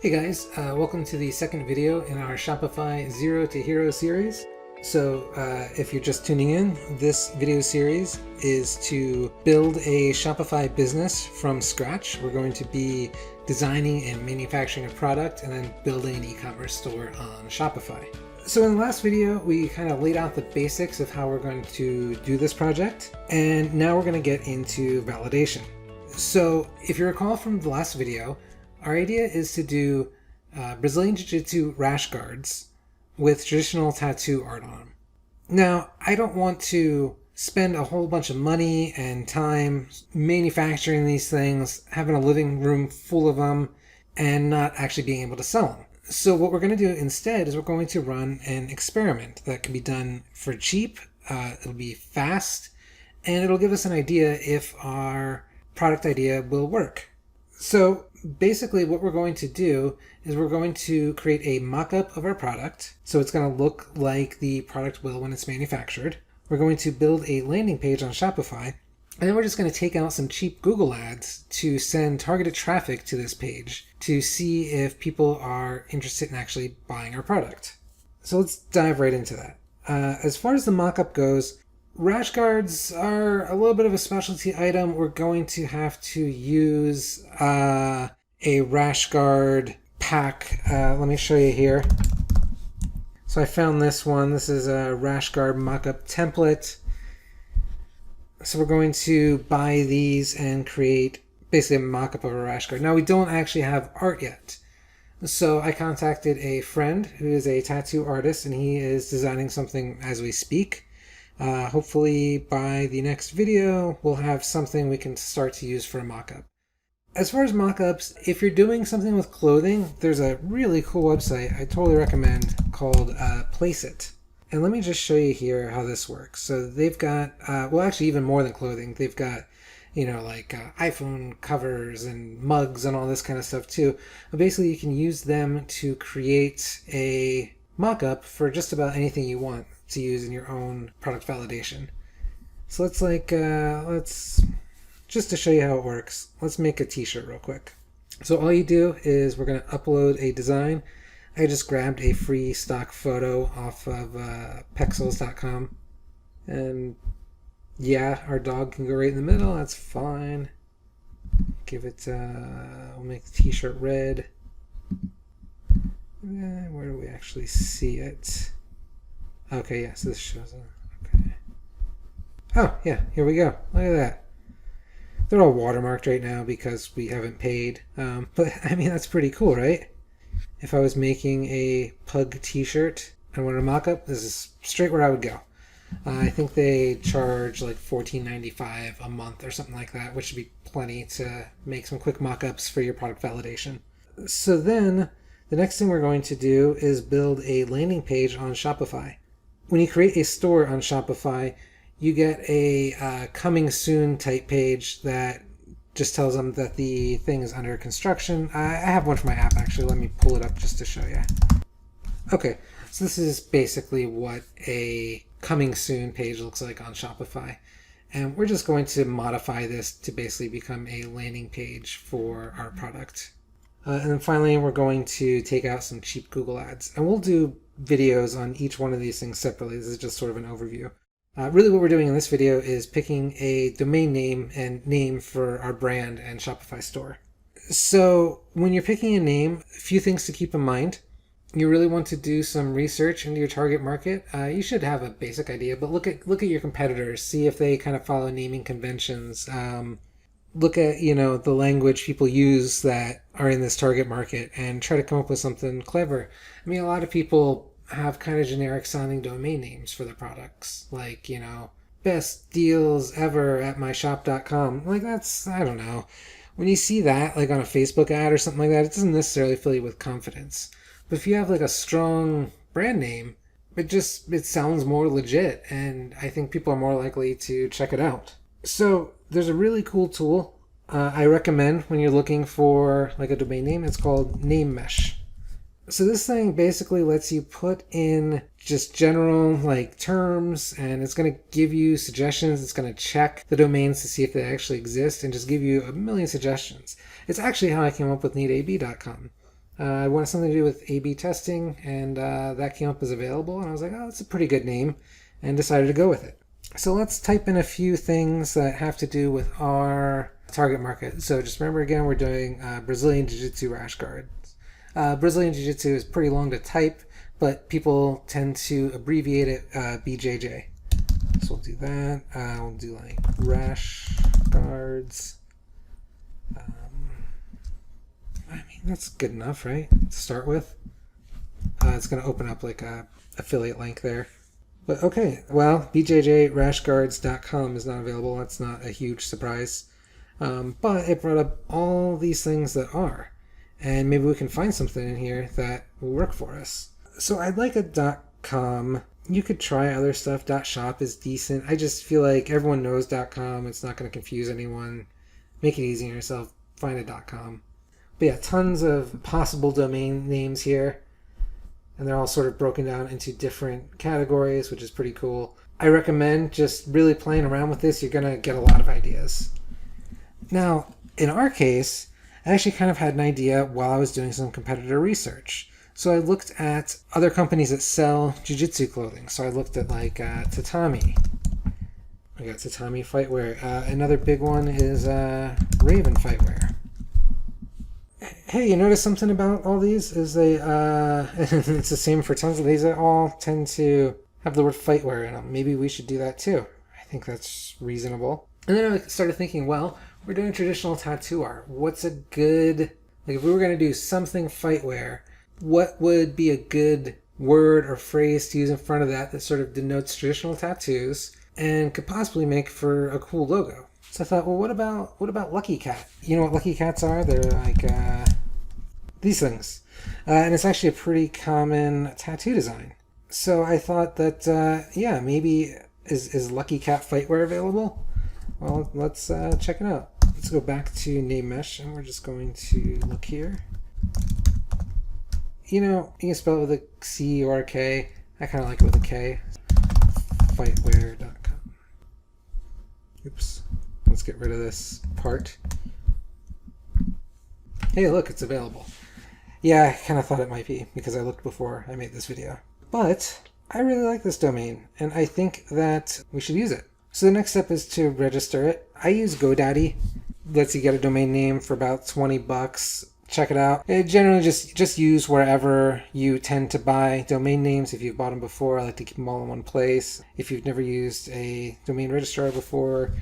Hey guys, welcome to the second video in our Shopify Zero to Hero series. So if you're just tuning in, this video series is to build a Shopify business from scratch. We're going to be designing and manufacturing a product and then building an e-commerce store on Shopify. So in the last video, we kind of laid out the basics of how we're going to do this project, and now we're going to get into validation. So if you recall from the last video, our idea is to do Brazilian Jiu-Jitsu rash guards with traditional tattoo art on them. Now, I don't want to spend a whole bunch of money and time manufacturing these things, having a living room full of them, and not actually being able to sell them. So what we're going to do instead is we're going to run an experiment that can be done for cheap. It'll be fast, and it'll give us an idea if our product idea will work. So basically what we're going to do is we're going to create a mock-up of our product. So it's going to look like the product will when it's manufactured. We're going to build a landing page on Shopify, and then we're just going to take out some cheap Google ads to send targeted traffic to this page to see if people are interested in actually buying our product. So let's dive right into that. As far as the mock-up goes, rash guards are a little bit of a specialty item. We're going to have to use a rash guard pack. Let me show you here. So I found this one. This is a rash guard mock-up template. So we're going to buy these and create basically a mock-up of a rash guard. Now we don't actually have art yet. So I contacted a friend who is a tattoo artist, and he is designing something as we speak. Hopefully by the next video, we'll have something we can start to use for a mock-up. As far as mock-ups, if you're doing something with clothing, there's a really cool website I totally recommend called Placeit. And let me just show you here how this works. So they've got, well actually even more than clothing, they've got, iPhone covers and mugs and all this kind of stuff too. But basically you can use them to create a mock-up for just about anything you want to use in your own product validation. So let's just to show you how it works, let's make a t-shirt real quick. So all you do is we're going to upload a design. I just grabbed a free stock photo off of pexels.com, and yeah, our dog can go right in the middle. That's fine. Give it we'll make the t-shirt red. Where do we actually see it? Okay, yes, this shows it. Okay. Oh, yeah, here we go. Look at that. They're all watermarked right now because we haven't paid. But, I mean, that's pretty cool, right? If I was making a pug t-shirt and wanted a mock-up, this is straight where I would go. I think they charge like $14.95 a month or something like that, which would be plenty to make some quick mock-ups for your product validation. So then, the next thing we're going to do is build a landing page on Shopify. When you create a store on Shopify, you get a coming soon type page that just tells them that the thing is under construction. I have one for my app actually. Let me pull it up just to show you. Okay, so this is basically what a coming soon page looks like on Shopify. And we're just going to modify this to basically become a landing page for our product. And then finally, we're going to take out some cheap Google ads. And we'll do videos on each one of these things separately. This is just sort of an overview. Really what we're doing in this video is picking a domain name and name for our brand and Shopify store. So when you're picking a name, a few things to keep in mind. You really want to do some research into your target market. You should have a basic idea, but look at your competitors, see if they kind of follow naming conventions. Look at, the language people use that are in this target market and try to come up with something clever. I mean, a lot of people have kind of generic sounding domain names for their products, like, best deals ever at myshop.com. Like that's, I don't know. When you see that like on a Facebook ad or something like that, it doesn't necessarily fill you with confidence. But if you have like a strong brand name, it sounds more legit, and I think people are more likely to check it out. So there's a really cool tool I recommend when you're looking for like a domain name. It's called Name Mesh. So this thing basically lets you put in just general like terms, and it's going to give you suggestions. It's going to check the domains to see if they actually exist and just give you a million suggestions. It's actually how I came up with needab.com. I wanted something to do with A/B testing, and that came up as available, and I was like, oh, that's a pretty good name, and decided to go with it. So let's type in a few things that have to do with our target market. So just remember again, we're doing Brazilian Jiu-Jitsu rash guards. Brazilian Jiu-Jitsu is pretty long to type, but people tend to abbreviate it BJJ. So we'll do that. We'll do like rash guards. I mean, that's good enough, right? To start with. It's going to open up like a affiliate link there. But okay, well, bjjrashguards.com is not available. That's not a huge surprise. But it brought up all these things that are. And maybe we can find something in here that will work for us. So I'd like a .com. You could try other stuff. .shop is decent. I just feel like everyone knows .com. It's not going to confuse anyone. Make it easy on yourself. Find a .com. But yeah, tons of possible domain names here. And they're all sort of broken down into different categories, which is pretty cool. I recommend just really playing around with this. You're going to get a lot of ideas. Now, in our case, I actually kind of had an idea while I was doing some competitor research. So I looked at other companies that sell jiu-jitsu clothing. So I looked at like Tatami. We got Tatami Fightwear. Another big one is Raven Fightwear. Hey, you notice something about all these? Is they it's the same for tons of these. They all tend to have the word fightwear in them. Maybe we should do that too. I think that's reasonable. And then I started thinking, well, we're doing traditional tattoo art. What's a good, like if we were going to do something fightwear, what would be a good word or phrase to use in front of that that sort of denotes traditional tattoos and could possibly make for a cool logo? So I thought, well, what about Lucky Cat? You know what Lucky Cats are? They're like these things. And it's actually a pretty common tattoo design. So I thought that, yeah, maybe is Lucky Cat Fightwear available? Well, let's check it out. Let's go back to name mesh, and we're just going to look here. You know, you can spell it with a C or a K. I kind of like it with a K. Fightwear.com. Oops. Let's get rid of this part. Hey, look, it's available. Yeah, I kind of thought it might be because I looked before I made this video. But I really like this domain, and I think that we should use it. So the next step is to register it. I use GoDaddy. Lets you get a domain name for about 20 bucks. Check it out. It generally just use wherever you tend to buy domain names. If you've bought them before, I like to keep them all in one place. If you've never used a domain registrar before,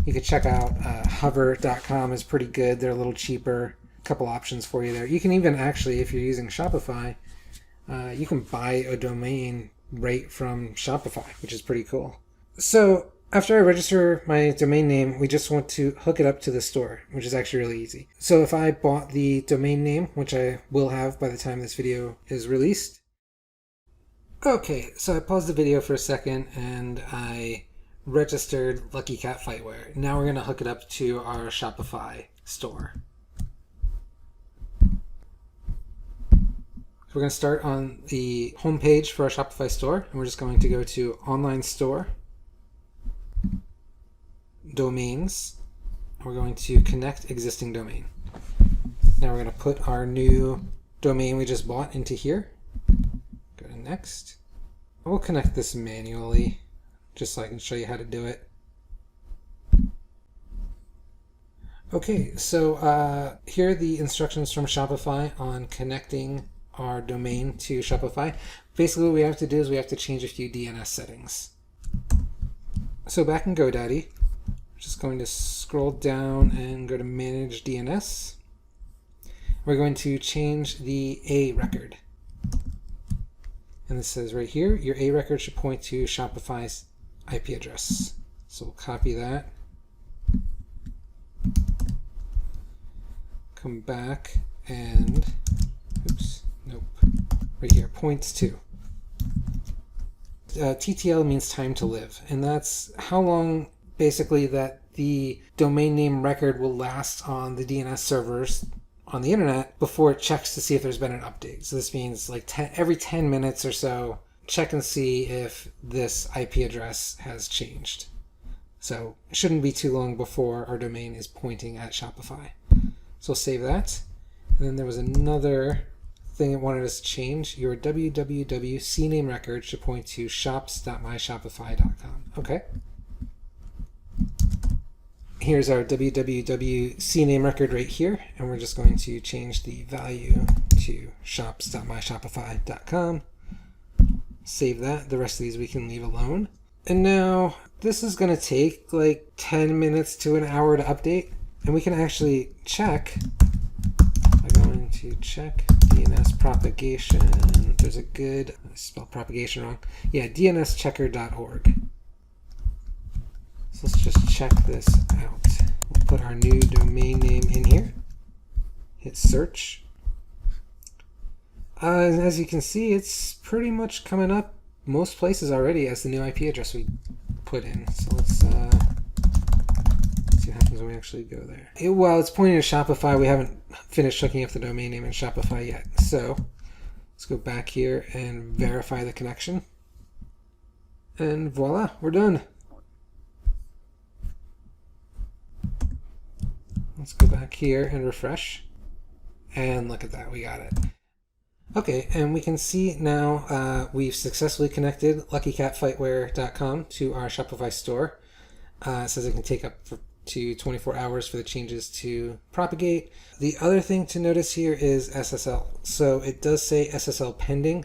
you could check out hover.com is pretty good. They're a little cheaper. A couple options for you there. You can even actually, if you're using Shopify, you can buy a domain right from Shopify, which is pretty cool. So after I register my domain name, we just want to hook it up to the store, which is actually really easy. So if I bought the domain name, which I will have by the time this video is released. Okay, so I paused the video for a second and I registered Lucky Cat Fightwear. Now we're going to hook it up to our Shopify store. So we're going to start on the home page for our Shopify store, and we're just going to go to Online Store, Domains. We're going to connect existing domain. Now we're going to put our new domain we just bought into here. Go to Next. We'll connect this manually, just so I can show you how to do it. Okay, so here are the instructions from Shopify on connecting our domain to Shopify. Basically what we have to do is we have to change a few DNS settings. So back in GoDaddy, we're just going to scroll down and go to Manage DNS. We're going to change the A record. And this says right here, your A record should point to Shopify's IP address. So we'll copy that. Come back and, oops, nope, right here, points to. TTL means time to live, and that's how long basically that the domain name record will last on the DNS servers on the internet before it checks to see if there's been an update. So this means like every 10 minutes or so, check and see if this IP address has changed. So it shouldn't be too long before our domain is pointing at Shopify. So we'll save that. And then there was another thing it wanted us to change. Your www CNAME record should point to shops.myshopify.com. Okay. Here's our www CNAME record right here, and we're just going to change the value to shops.myshopify.com. Save that. The rest of these we can leave alone. And now this is going to take like 10 minutes to an hour to update, and we can actually check by going to check DNS propagation. There's a good, I spelled propagation wrong. Yeah, dnschecker.org. So let's just check this out. We'll put our new domain name in here. Hit search. And as you can see, it's pretty much coming up most places already as the new IP address we put in. So let's see what happens when we actually go there. While it's pointing to Shopify, we haven't finished hooking up the domain name in Shopify yet. So let's go back here and verify the connection. And voila, we're done. Let's go back here and refresh. And look at that, we got it. Okay, and we can see now we've successfully connected LuckyCatFightwear.com to our Shopify store. It says it can take up to 24 hours for the changes to propagate. The other thing to notice here is SSL. So it does say SSL pending.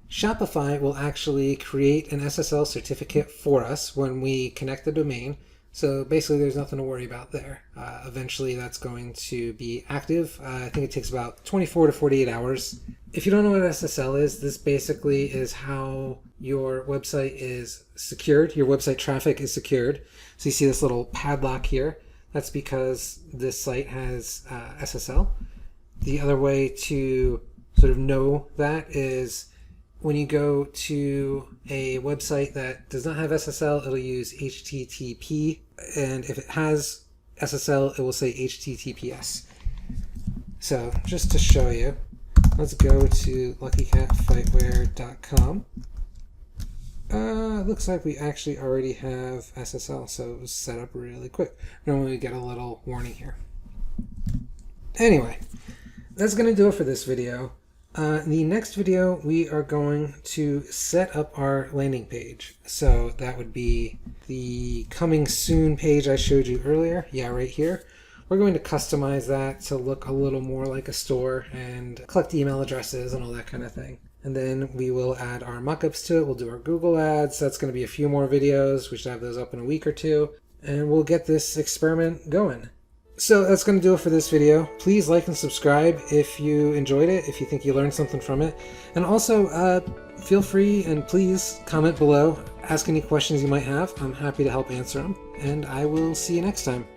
Shopify will actually create an SSL certificate for us when we connect the domain. So basically there's nothing to worry about there. Eventually that's going to be active. I think it takes about 24 to 48 hours. If you don't know what SSL is, this basically is how your website is secured. Your website traffic is secured. So you see this little padlock here. That's because this site has SSL. The other way to sort of know that is when you go to a website that does not have SSL, it'll use HTTP. And if it has SSL, it will say HTTPS. So just to show you, let's go to LuckyCatFightwear.com. It looks like we actually already have SSL, so it was set up really quick. Normally we get a little warning here. Anyway, that's going to do it for this video. In the next video, we are going to set up our landing page. So that would be the coming soon page I showed you earlier. Yeah, right here. We're going to customize that to look a little more like a store and collect email addresses and all that kind of thing. And then we will add our mockups to it. We'll do our Google ads. That's going to be a few more videos. We should have those up in a week or two. And we'll get this experiment going. So that's going to do it for this video. Please like and subscribe if you enjoyed it, if you think you learned something from it. And also, feel free and please comment below. Ask any questions you might have. I'm happy to help answer them. And I will see you next time.